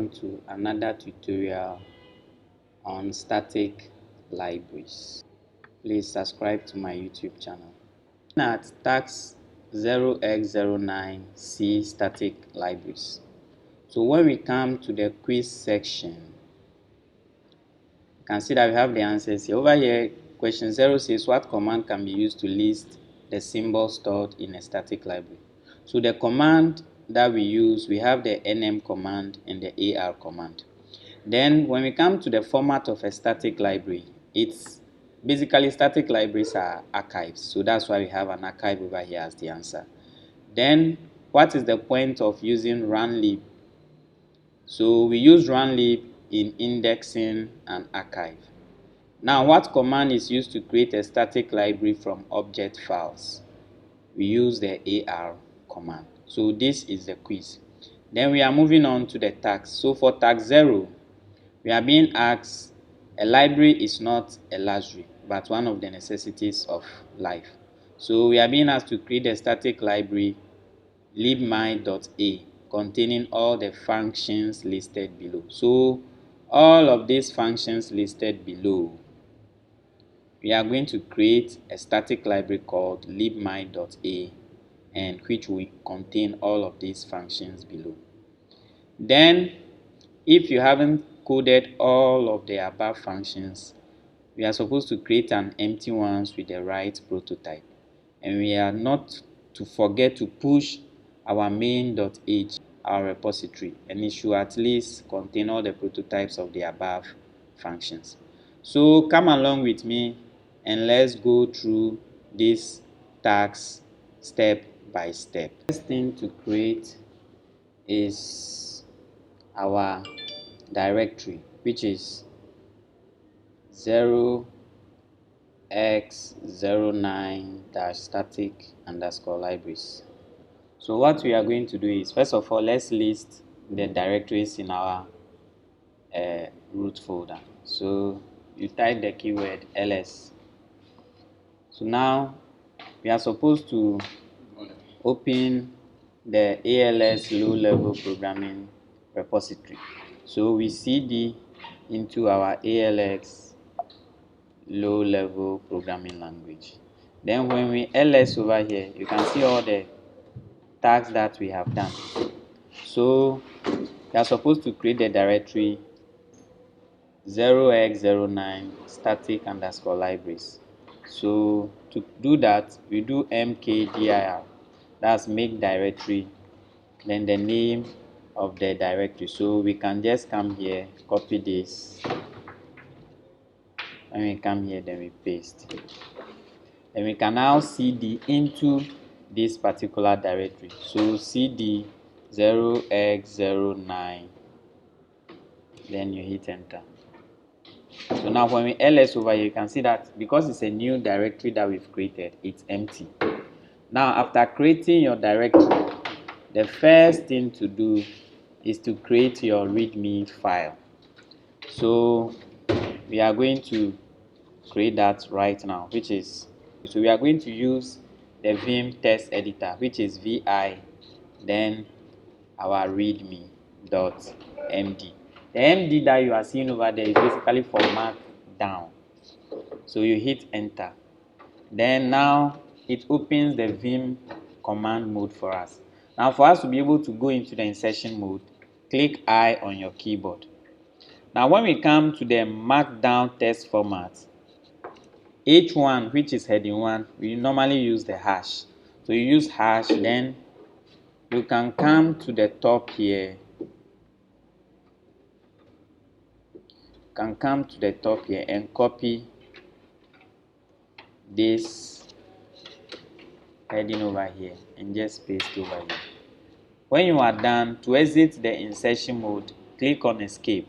welcome to another tutorial on static libraries. Please subscribe to my YouTube channel. At task 0x09 static libraries. So when we come to the quiz section, you can see that we have the answers here. Over here, question 0 says what command can be used to list the symbols stored in a static library. So the command that we use, we have the nm command and the ar command. Then when we come to the format of a static library, it's basically static libraries are archives. So that's why we have an archive over here as the answer. Then what is the point of using runlib? So we use runlib in indexing and archive. Now what command is used to create a static library from object files? We use the ar command. So this is the quiz. Then we are moving on to the task. So for task 0, we are being asked, a library is not a luxury, but one of the necessities of life. So we are being asked to create a static library, libmy.a, containing all the functions listed below. So all of these functions listed below, we are going to create a static library called libmy.a, and which will contain all of these functions below. Then, if you haven't coded all of the above functions, we are supposed to create an empty one with the right prototype. And we are not to forget to push our main.h, our repository, and it should at least contain all the prototypes of the above functions. So come along with me and let's go through this task step by step. The first thing to create is our directory, which is 0x09-static_libraries. So what we are going to do is, first of all, let's list the directories in our root folder. So you type the keyword ls. So now we are supposed to open the ALS low-level programming repository. So we cd into our ALX low-level programming language. Then when we ls over here, you can see all the tasks that we have done. So we are supposed to create the directory 0x09 static_libraries. So to do that, we do mkdir, that's make directory, then the name of the directory. So we can just come here, copy this. When we come here, then we paste. And we can now cd into this particular directory. So cd 0x09, then you hit enter. So now when we ls over here, you can see that because it's a new directory that we've created, it's empty. Now after creating your directory, the first thing to do is to create your readme file. So we are going to create that right now, which is, so we are going to use the vim text editor, which is vi, then our readme.md. The md that you are seeing over there is basically for markdown. So you hit enter. Then now it opens the vim command mode for us. Now for us to be able to go into the insertion mode, click I on your keyboard. Now when we come to the markdown text format, H1, which is heading 1, we normally use the hash. So you use hash, then you can come to the top here. And copy this heading over here and just paste over here. When you are done, to exit the insertion mode, click on escape.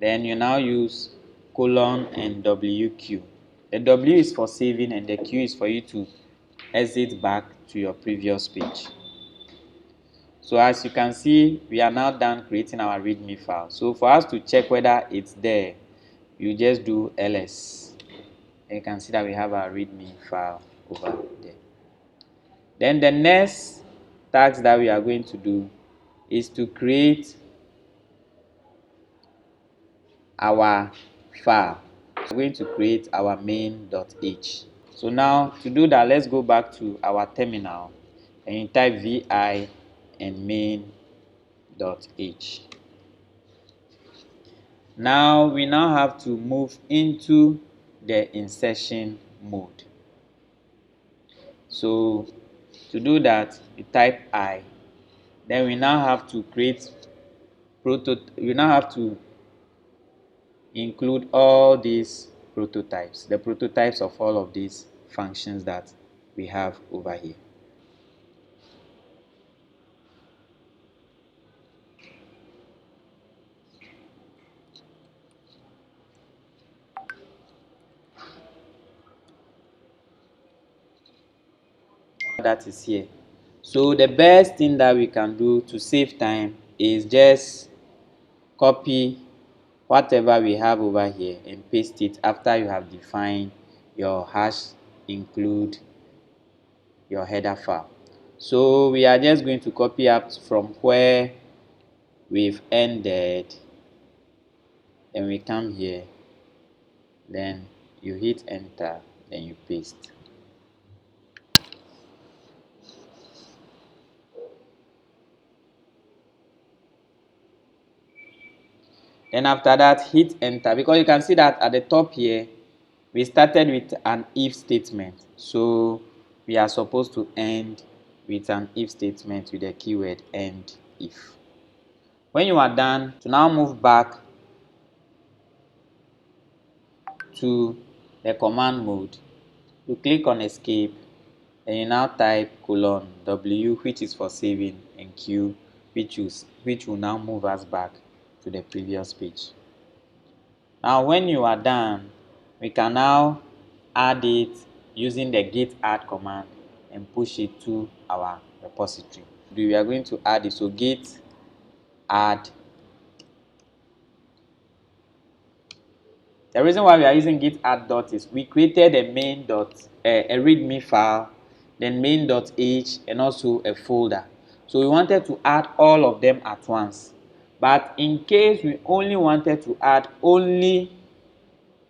Then you now use colon and WQ. The W is for saving and the Q is for you to exit back to your previous page. So as you can see, we are now done creating our readme file. So for us to check whether it's there, you just do ls. And you can see that we have our readme file over there. Then the next task that we are going to do is to create our file. So we're going to create our main.h. So now to do that, let's go back to our terminal and you type vi and main.h. Now we have to move into the insertion mode. So to do that, you type I. Then we now have to create we now have to include all these prototypes, the prototypes of all of these functions that we have over here. That is here. So the best thing that we can do to save time is just copy whatever we have over here and paste it after you have defined your hash include your header file. So we are just going to copy up from where we've ended, then we come here, then you hit enter, then you paste. Then after that, hit enter, because you can see that at the top here we started with an if statement, so we are supposed to end with an if statement with the keyword end if. When you are done, to now move back to the command mode, you click on escape and you now type :w, which is for saving, and q, which will now move us back to the previous page. Now when you are done, we can now add it using the git add command and push it to our repository. We are going to add it, so git add. The reason why we are using git add dot is we created a main dot, a readme file, then main.h, and also a folder. So we wanted to add all of them at once. But in case we only wanted to add only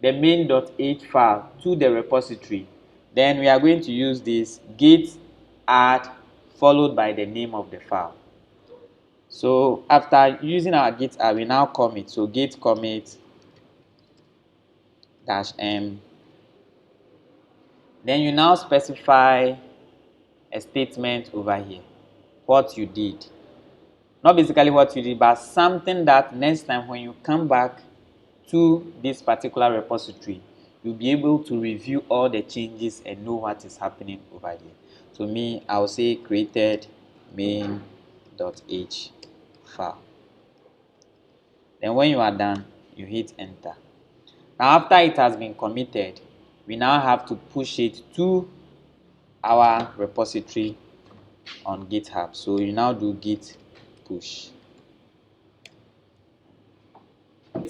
the main.h file to the repository, then we are going to use this git add followed by the name of the file. So after using our git add, we now commit. So git commit -m. Then you now specify a statement over here, what you did. Not basically what you did, but something that next time when you come back to this particular repository, you'll be able to review all the changes and know what is happening over there. So me, I'll say created main.h file. Then when you are done, you hit enter. Now after it has been committed, we now have to push it to our repository on GitHub. So you now do git push.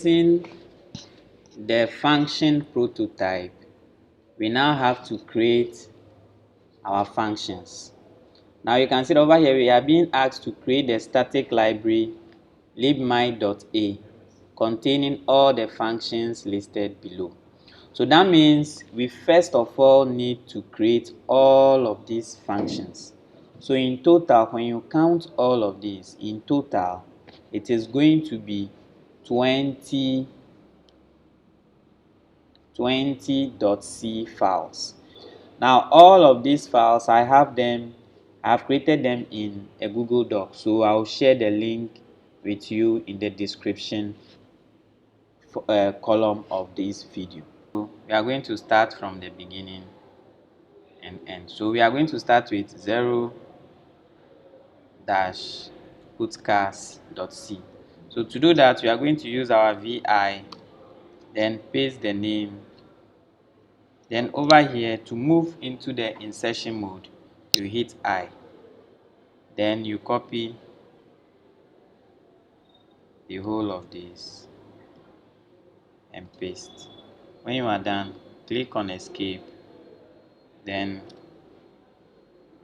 In the function prototype, we now have to create our functions. Now you can see over here we are being asked to create the static library libmy.a containing all the functions listed below. So that means we first of all need to create all of these functions. So in total, when you count all of these, in total, it is going to be 20.c files. Now all of these files, I've created them in a Google Doc. So I'll share the link with you in the description column of this video. So we are going to start from the beginning and end. So we are going to start with 0-putscars.c. So to do that, we are going to use our vi, then paste the name. Then over here, to move into the insertion mode, you hit I. Then you copy the whole of this and paste. When you are done, click on escape. Then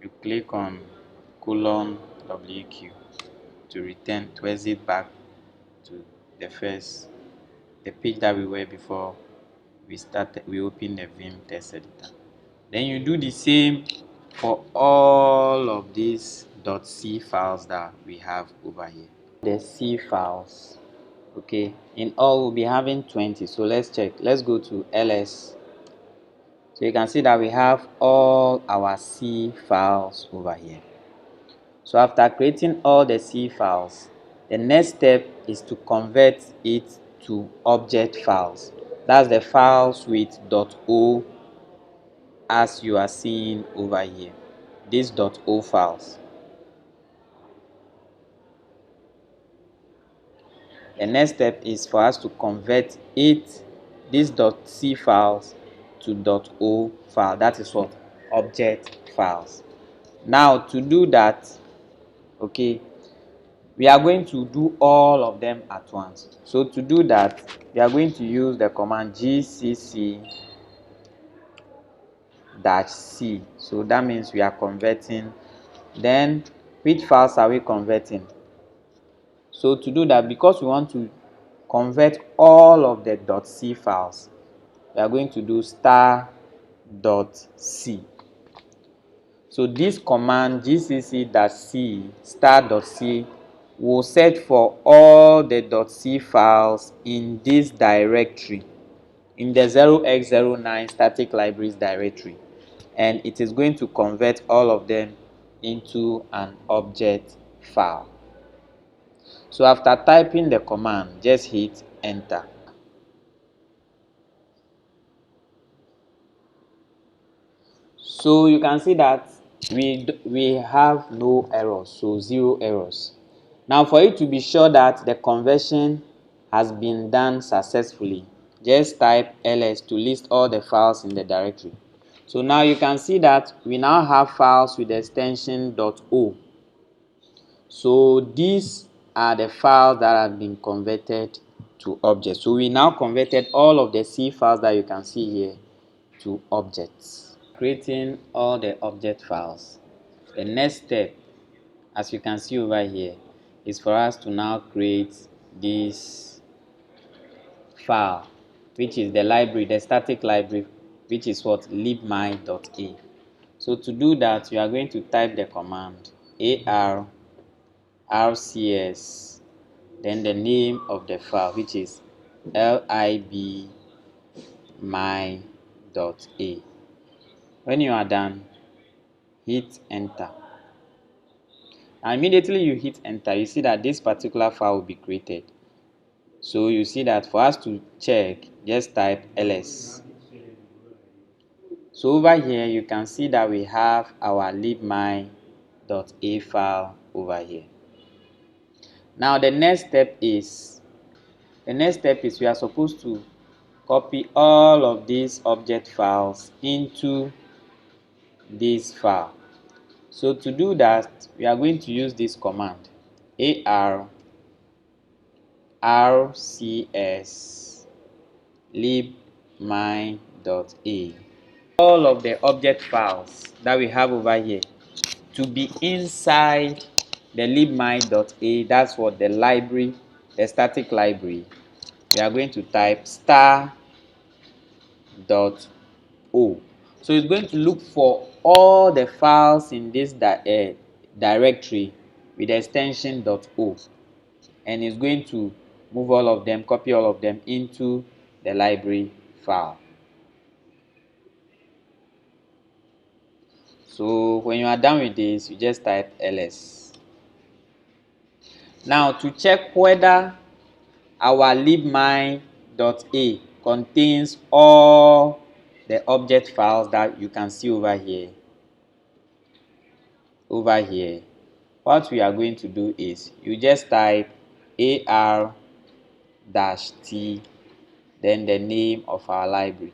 you click on :wq to exit back to the first the page that we were before we opened the Vim text editor. Then you do the same for all of these .c files that we have over here. The C files, okay, in all we'll be having 20. So let's check. Let's go to ls. So you can see that we have all our C files over here. So after creating all the C files, the next step is to convert it to object files. That's the files with .o as you are seeing over here. These .o files. The next step is for us to convert these .c files to .o file. That is what? Object files. Now to do that, okay, we are going to do all of them at once. So to do that, we are going to use the command gcc-c. So that means we are converting. Then which files are we converting? So to do that, because we want to convert all of the .c files, we are going to do *.c. So this command gcc-c *.c will search for all the .c files in this directory, in the 0x09 static libraries directory, and it is going to convert all of them into an object file. So after typing the command, just hit enter. So you can see that we have no errors, so 0 errors. Now for you to be sure that the conversion has been done successfully, just type ls to list all the files in the directory. So now you can see that we now have files with the extension .o. So these are the files that have been converted to objects. So we now converted all of the C files that you can see here to objects. Creating all the object files. The next step, as you can see over here, is for us to now create this file, which is the library, the static library, which is what? libmy.a. So to do that, you are going to type the command rcs, then the name of the file, which is libmy.a. When you are done, hit enter. And immediately you hit enter, you see that this particular file will be created. So you see that for us to check, just type ls. So over here you can see that we have our libmy.a file over here. Now the next step is we are supposed to copy all of these object files into this file. So to do that, we are going to use this command rcs libmy.a. All of the object files that we have over here to be inside the libmy.a, that's what the library, the static library. We are going to type *.o. So it's going to look for all the files in this directory with the extension .o, and it's going to move all of them, copy all of them into the library file. So when you are done with this, you just type ls. Now to check whether our libmy.a contains all the object files that you can see over here, what we are going to do is you just type -t, then the name of our library.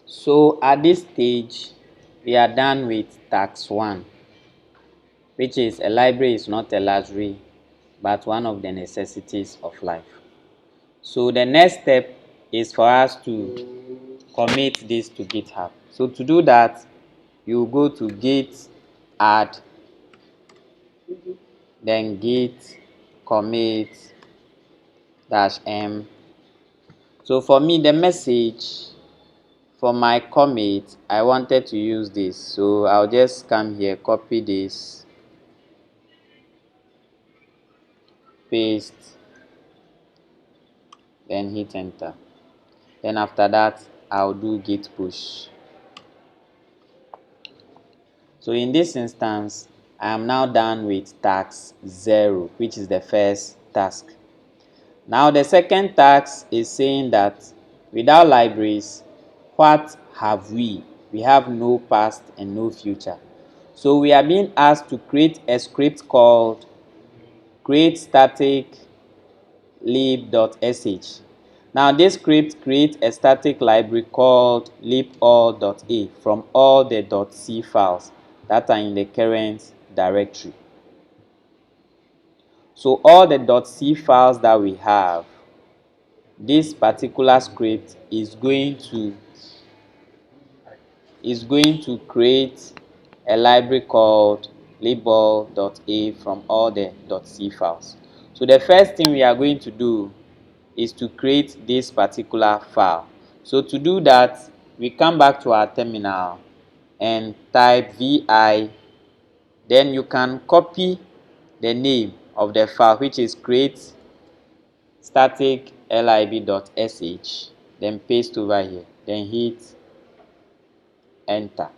So at this stage, we are done with task 1, which is a library is not a luxury, but one of the necessities of life. So the next step is for us to commit this to GitHub. So to do that, you go to git add, then git commit -m. So for me, the message for my commit, I wanted to use this. So I'll just come here, copy this, paste, then hit enter. Then after that, I'll do git push. So in this instance, I am now done with task 0, which is the first task. Now the second task is saying that without libraries, what have we? We have no past and no future. So we are being asked to create a script called create static lib.sh. Now this script creates a static library called liball.a from all the .c files that are in the current directory. So all the .c files that we have, this particular script is going to create a library called liball.a from all the .c files. So the first thing we are going to do is to create this particular file. So to do that, we come back to our terminal and type vi, then you can copy the name of the file, which is create static lib.sh, then paste over here, then hit enter.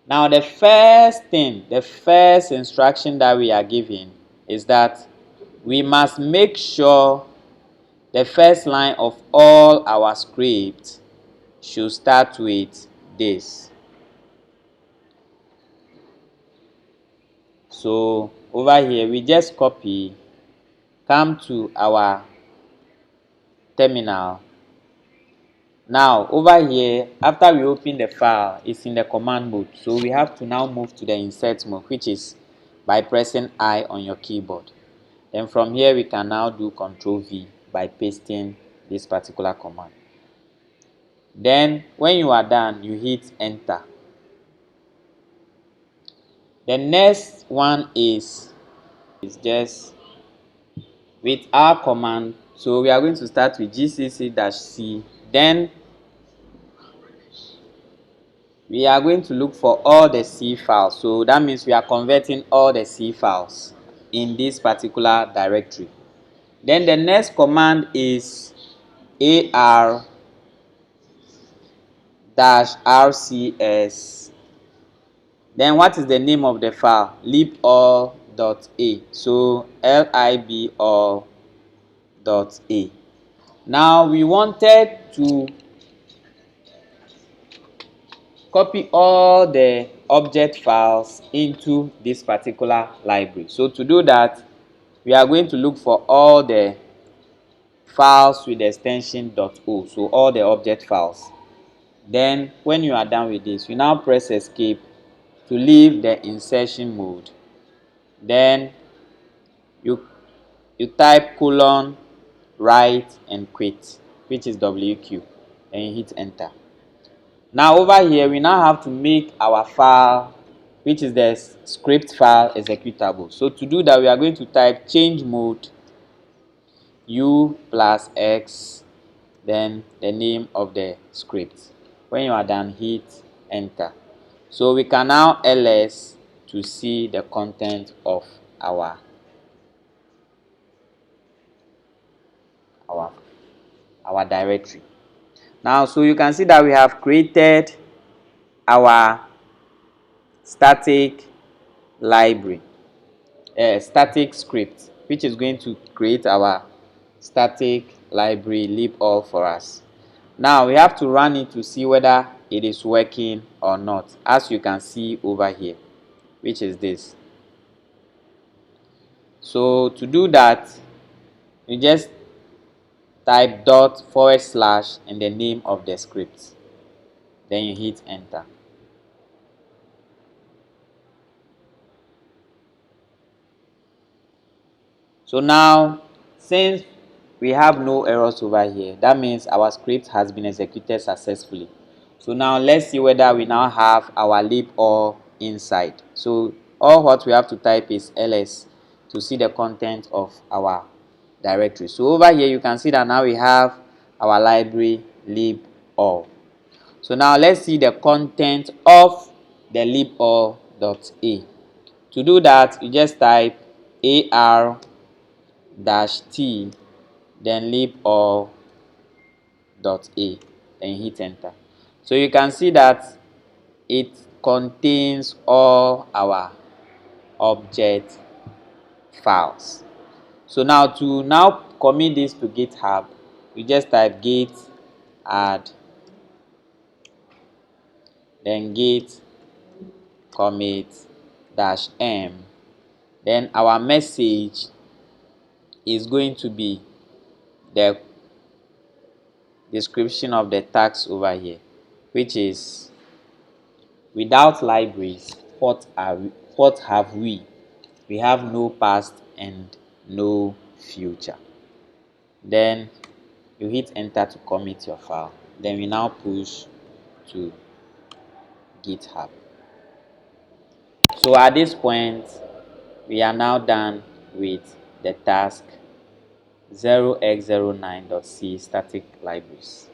Now the first instruction that we are given is that we must make sure the first line of all our script should start with this. So over here, we just copy, come to our terminal. Now over here, after we open the file, it's in the command mode. So we have to now move to the insert mode, which is by pressing I on your keyboard. Then from here, we can now do Ctrl V by pasting this particular command. Then when you are done, you hit enter. The next one is just with our command. So we are going to start with gcc-c. Then we are going to look for all the C files. So that means we are converting all the C files in this particular directory. Then the next command is ar-rcs. Then what is the name of the file? liball.a. So liball.a. Now we wanted to copy all the object files into this particular library. So to do that, we are going to look for all the files with the extension .o. So all the object files. Then when you are done with this, you now press escape to leave the insertion mode. Then you type colon, write and quit, which is WQ, and you hit enter. Now over here, we now have to make our file, which is the script file, executable. So to do that, we are going to type change mode u+x, then the name of the script. When you are done, hit enter. So we can now ls to see the content of our directory. Now, so you can see that we have created our static library, static script, which is going to create our static library liball for us. Now we have to run it to see whether it is working or not, as you can see over here, which is this. So to do that, you just type ./ and the name of the script, then you hit enter. So now, since we have no errors over here. That means our script has been executed successfully. So now let's see whether we now have our lib all inside. So all what we have to type is ls to see the content of our directory. So over here you can see that now we have our library lib all. So now let's see the content of the lib all.a. To do that, you just type ar-t then lib all.a, then hit enter. So you can see that it contains all our object files. So now to commit this to GitHub, you just type git add then git commit -m, then our message is going to be the description of the tags over here, which is without libraries, what have we? We have no past and no future. Then you hit enter to commit your file. Then we now push to GitHub. So at this point, we are now done with the task 0x09.c static libraries.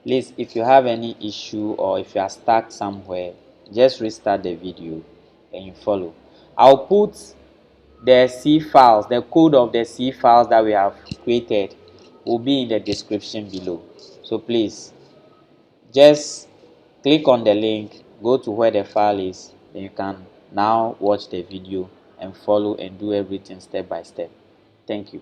Please, if you have any issue or if you are stuck somewhere, just restart the video and you follow. I'll put the C files, the code of the C files that we have created will be in the description below. So please, just click on the link, go to where the file is, then you can now watch the video and follow and do everything step by step. Thank you.